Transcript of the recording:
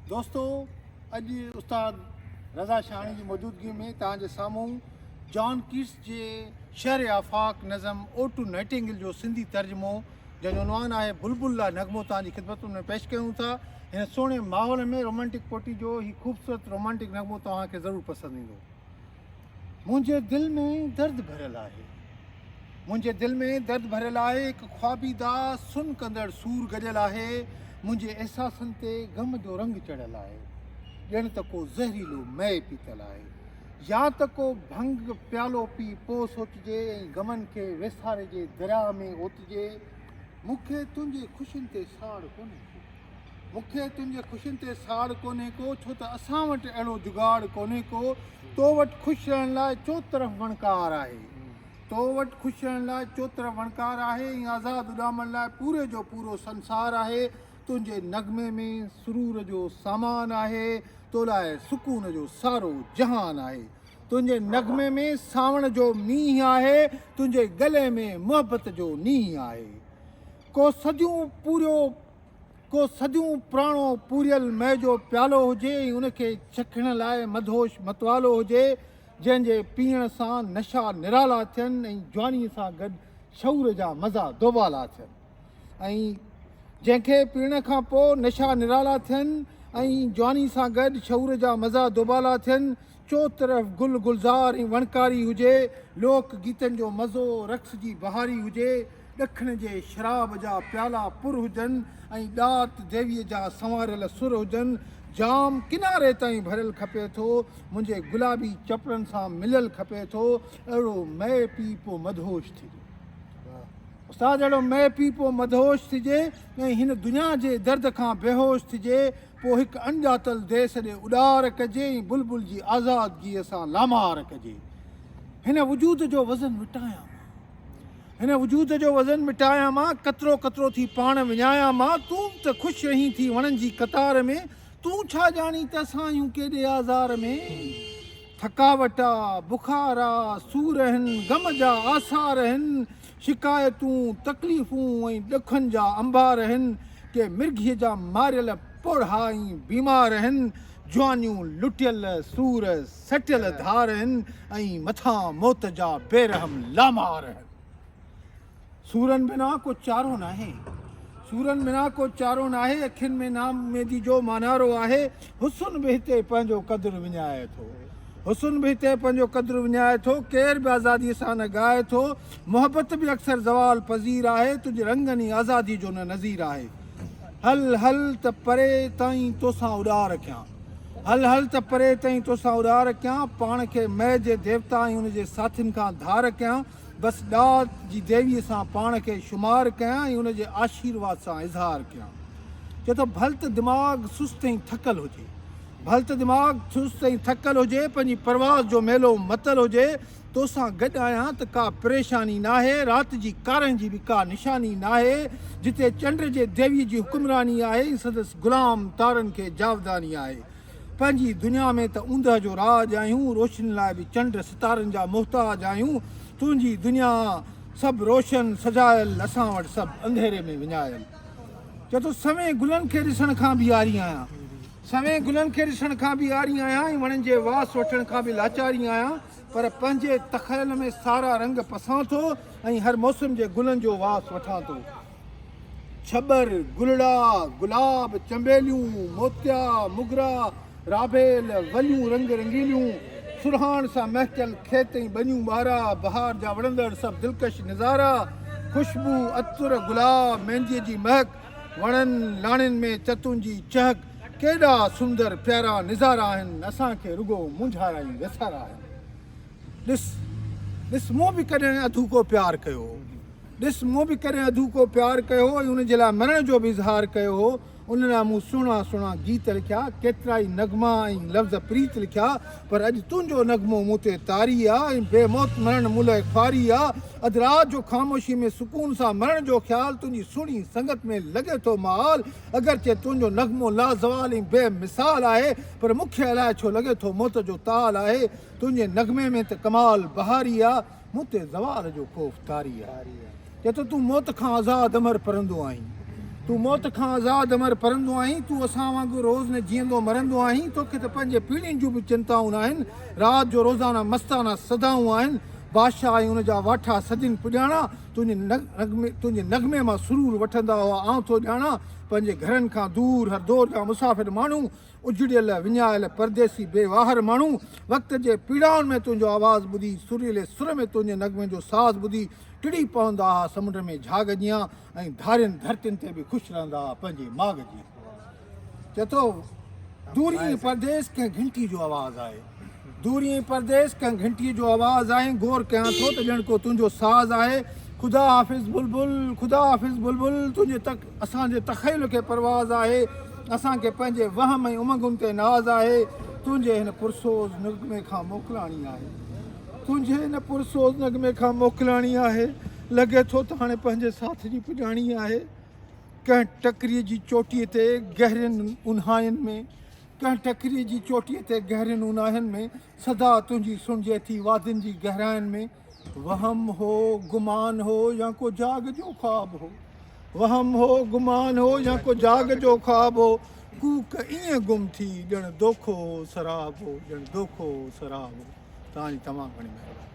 दोस्तों, अज उस्ताद रज़ा शाहणी की मौजूदगी में तव्हांजे साम्हूं जॉन कीट्स जे शहर आफ़ाक़ नज़म ओ टू नाइटिंगेल जो सिंधी तर्जुमो जंहिंजो उनवान आहे बुलबुल ला नगमो तव्हांजी ख़िदमत में पेश कयूं था। हिन सुहिणे माहौल में रोमांटिक पोटी जो ही ख़ूबसूरत रोमांटिक नगमो तव्हांखे ज़रूरु पसंदि ईंदो। मुंहिंजे दिलि में दर्द भरियल आहे, मुंहिंजे दिलि में दर्द भरियल आहे, हिकु ख्वाबीदा सुन कंदड़ सूर गॾियल आहे, मुंहिंजे अहसासनि ते ग़म जो रंग चढ़ियल आहे, ॼण त को ज़हरीलो मै पीतल आहे, या त को भंग प्यालो पी पोइ सोचिजे ऐं ग़मनि खे वेसारे जे दरिया में ओतिजे। मूंखे तुंहिंजे ख़ुशियुनि ते साड़ कोन्हे को, मूंखे तुंहिंजे ख़ुशियुनि ते साड़ कोन्हे को, छो त असां वटि अहिड़ो जुगाड़ कोन्हे को। तो वटि ख़ुशि रहण लाइ चो तरफ़ वणकार आहे, तो वटि ख़ुशि रहण लाइ चो तरफ़ वणकार आहे, ऐं आज़ादु उॾामण लाइ पूरे जो पूरो संसार आहे। तुंहिंजे नगमे में सुरूर जो सामान आहे, तो लाइ सुकून जो सारो जहान आहे। तुंहिंजे नगमे में सावण जो मींहुं आहे, तुंहिंजे गले में मुहबत जो नींहुं आहे। को सदियूं पुराणो पूरियल मै जो प्यालो हुजे, ऐं उनखे चखण लाइ मधोश मतवालो हुजे, जंहिंजे पीअण सां नशा निराला थियनि ऐं जवानीअ सां गॾु शऊर जा मज़ा दोबाला थियनि, ऐं जंहिंखे पीअण खां पोइ नशा निराला थियनि ऐं जवानी सां गॾु शऊर जा मज़ा दोबाला थियनि। चो तरफ़ गुल गुलज़ार ऐं वणकारी हुजे, लोक गीतनि जो मज़ो रक़्स जी बहारी हुजे, ॾखण जे शराब जा प्याला पुर हुजनि ऐं ॾात देवीअ जा संवारियल सुर हुजनि। जाम किनारे ताईं भरियल खपे थो, मुंहिंजे गुलाबी चपड़नि सां मिलियल खपे थो, अहिड़ो मै पी पोइ मदहोश थिजे। उस्ताद, अहिड़ो मै पी पोइ मदहोश थिजे ऐं हिन दुनिया जे दर्द खां बेहोश थिजे, पोइ हिकु अणॼातल देस ॾे उॾार कजे ऐं बुलबुल जी आज़ादगीअ सां लामार कजे। हिन वजूद जो वज़न मिटायां, हिन वजूद जो वज़न मिटायां मां, कतिरो कतिरो थी पाण विञायां मां। तूं त ख़ुशि रहीं थी वणनि जी कतार में, तूं छा ॼाणी त असां आहियूं केॾे आज़ार में। थकावट आहे, बुखार आहे, सूर आहिनि, ग़म जा आसार आहिनि, शिकायतूं तकलीफ़ूं ऐं ॾुखनि जा अंबार आहिनि, के मिर्गीअ जा मारियल पोढ़ा ऐं बीमार आहिनि, जवानियूं लुटियल सूर सटियल धार आहिनि, ऐं मथां मौत जा बेरहम लामार आहिनि। सूरनि बिना को चारो नाहे, सूरनि बिना को चारो नाहे, अखियुनि में नाम मेदी जो मानारो आहे। हुस्न बि हिते पंहिंजो क़दुरु विञाए थो, हुस्न बि हिते पंहिंजो क़दुरु विञाए थो, केर बि आज़ादीअ सां न ॻाए थो। मुहबत बि अक्सर ज़वाल पज़ीर आहे, तुंहिंजे रंगनि ई आज़ादी जो न नज़ीर आहे। हल हल त परे ताईं तोसां उॾार कयां, हल हल त परे ताईं तोसां उॾार कयां, पाण खे मै जे देवता ऐं उनजे साथियुनि खां धार कयां, बसि ॾात जी देवीअ सां पाण खे शुमार कयां ऐं उनजे आशीर्वाद सां इज़हार कयां। चए थो भल त दिमाग़ सुस्त ऐं थकल हुजे, भल त दिमाग़ सुस्त ऐं थकल हुजे, पंहिंजी परवाज़ जो मेलो मतल हुजे, तोसां गॾु आहियां त का परेशानी नाहे, राति जी कारनि जी बि का निशानी नाहे, जिते चंड जे देवीअ जी हुकुमरानी आहे, संदसि गुलाम तारनि खे जावदानी आहे। पंहिंजी दुनिया में त ऊंदहि जो राज आहियूं, रोशनी लाइ बि चंड सितारनि जा मुहताज आहियूं। तुंहिंजी दुनिया सभु रोशन सजायल, असां वटि सभु अंधेरे में विञायल। चए थो सवें गुलनि खे ॾिसण खां बि आरी आहियां, सवें गुलनि खे ॾिसण खां बि आरी आहियां, ऐं वणनि जे वास वठण खां बि लाचारी आहियां, पर पंहिंजे तख़यल में सारा रंग पसां थो ऐं हर मौसम जे गुलनि जो वास वठां थो। छबर, गुलड़ा, गुलाब, चंबेलियूं, मोतिया, मुगरा, राबेल, वलियूं रंग रंगीलियूं, सुरहान सां महकियल खेत ऐं बनियूं ॿारा, बहार जा वणंदड़ सभु दिलकश नज़ारा, ख़ुशबू, अतुर, गुलाब, मेहंदीअ जी महक, वणनि लाणियुनि में चतुनि जी चहक, केॾा सुंदर प्यारा नज़ारा आहिनि, असांखे रुगो मुंझारा ऐं वेसारा आहिनि। ॾिस मूं बि कॾहिं अधूको प्यारु कयो, ॾिस मूं बि कॾहिं अधूको प्यारु कयो ऐं उनजे लाइ मरण जो बि इज़हार कयो हो। उन लाइ मूं सुहिणा सुहिणा गीत लिखिया, केतिरा ई नगमा ऐं लफ़्ज़ प्रीत लिखिया, पर अॼु तुंहिंजो नगमो मूं ते तारी आहे ऐं बेमौत मरण मूं लाइ ख्वारी आहे। अधु राति जो ख़ामोशी में सुकून सां मरण जो ख़्यालु, तुंहिंजी सुहिणी संगत में लॻे थो माल, अगरचे तुंहिंजो नगमो लाज़वाल ऐं बेमिसाल आहे, पर मूंखे अलाए छो लॻे थो मौत जो ताल आहे। तुंहिंजे नगमे में त कमाल बहारी आहे, मूं ते ज़वाल जो ख़ौफ़ तारी आहे। चए थो तूं मौत खां आज़ादु अमर परंदो आहीं, तूं मौत खां आज़ादु अमर परंदो आहीं, तूं असां वांगुरु रोज़ न जीअंदो मरंदो आहीं। तोखे त पंहिंजे पीढ़ियुनि जूं बि चिंताऊं न आहिनि, राति जो रोज़ाना मस्ताना सदाऊं आहिनि। बादशाह ऐं हुनजा वाठा सदिन पुॼाणा, तुंहिंजे नगमे मां सुरूर वठंदा हुआ आउं थो ॼाणा। पंहिंजे घरनि खां दूर हर दौर जा मुसाफ़िर माण्हू, उजड़ियल विञायल परदेसी बेवाहर माण्हू, वक़्त जे पीड़ाउनि में तुंहिंजो आवाज़ु ॿुधी, सुरीले सुर में तुंहिंजे नगमे जो साज़ ॿुधी टिड़ी पवंदा हुआ समुंड में झाग जियां, ऐं धारियुनि धरतियुनि ते बि ख़ुशि रहंदा हुआ पंहिंजे माॻ जी। चए थो दूरी परदेस कंहिं घंटी जो आवाज़ु आहे, दूरी परदेस कंहिं घंटीअ जो आवाज़ु आहे। गौर कयां थो त ॼण को तुंहिंजो साज़ आहे। ख़ुदा हाफ़िज़ बुलबुल, ख़ुदा हाफ़िज़ बुलबुल, तुंहिंजे असांजे तख़यल खे परवाज़ आहे। असांखे पंहिंजे वहम ऐं उमंगुनि ते नाज़ आहे। तुंहिंजे हिन पुरसोज़ नगमे खां मोकिलाणी आहे, तुंहिंजे हिन पुरसोज़ नगमे खां मोकिलाणी आहे। लॻे थो त हाणे पंहिंजे साथ जी पुॼाणी आहे। कंहिं टकरीअ जी चोटीअ ते गहरियुनि उन्हायनि में, कंहिं टकरीअ जी चोटीअ ते गहरियुनि उन्हायनि में सदा तुंहिंजी सुणिजे थी वादियुनि जी गहराइनि में। वहम हो गुमान हो या को जाग जो ख्वाब हो, वहम हो गुमान हो या को जाग जो ख्वाब हो। कूक ईअं गुम थी ॼण दोखो सराब हो, ॼण दोखो सराब हो। तव्हांजी तमामु घणी महिरबानी।